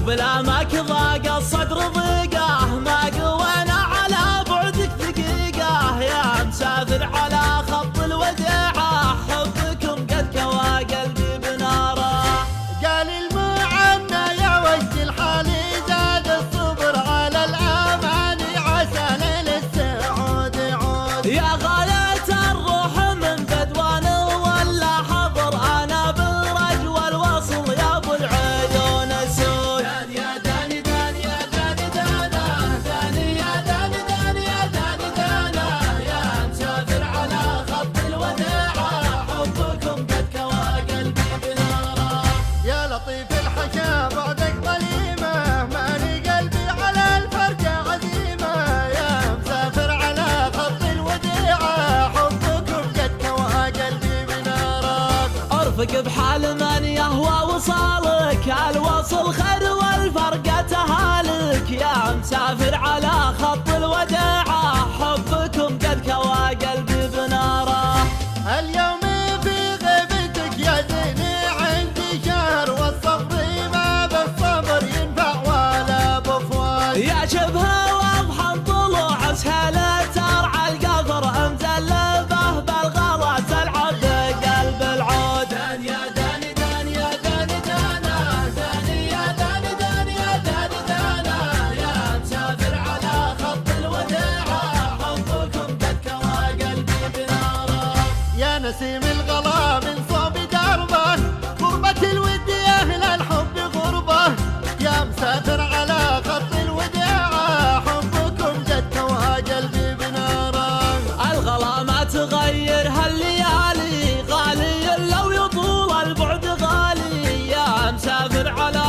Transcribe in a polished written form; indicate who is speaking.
Speaker 1: وبلا ماك ضاق الصدر ضيقه، ما قوينا على بعدك دقيقه يا مسافر على خط الوداعه، حبكم قد كوى قلبي بناره.
Speaker 2: قال المعنى يا وجد الحال زاد الصبر على الاماني، عسى ليل السعود يعود.
Speaker 1: يا غاية الروح من بدوان ولا حضر، انا بالرج والوصل يا ابو العيون السود.
Speaker 2: داني يا داني داني يا داني دانا، داني يا داني داني يا داني دانا، يا مسافر على خط الوداعة، حبكم قد كوى قلبي بناره. يا لطيف الحكا بعدك ظليمة، مالي قلبي على الفرقة عزيمة، يا مسافر على خط الوداعة، حبكم قد كوى قلبي بناره.
Speaker 1: ارفق بحال من يهوى وصالك، الوصل خير والفرقة تهالك، يا مسافر على خط الوداعة، حبكم قد كوى قلبي بناره.
Speaker 2: اليوم في غيبتك يا زيني عندي شهر، والصبر ما بالصبر ينفع ولا بفوات.
Speaker 1: يا شبه واضحا طلوع سهلة ترعى القفر، مزلبه بالغلا تلعب بقلب العود.
Speaker 2: داني يا داني داني يا داني دانا، داني يا داني داني يا داني دانا، يا مسافر على خط الوداعة، حبكم قد كوى قلبي بناره. يا نسيم الغلا من صوب دربه، غربة الود يا أهل الحب غربة، يا مسافر على خط الوداعة، حبكم قد كوى قلبي بناره.
Speaker 1: الغلا ما تغير هالليالي، غالي لو يطول البعد غالي، يا مسافر على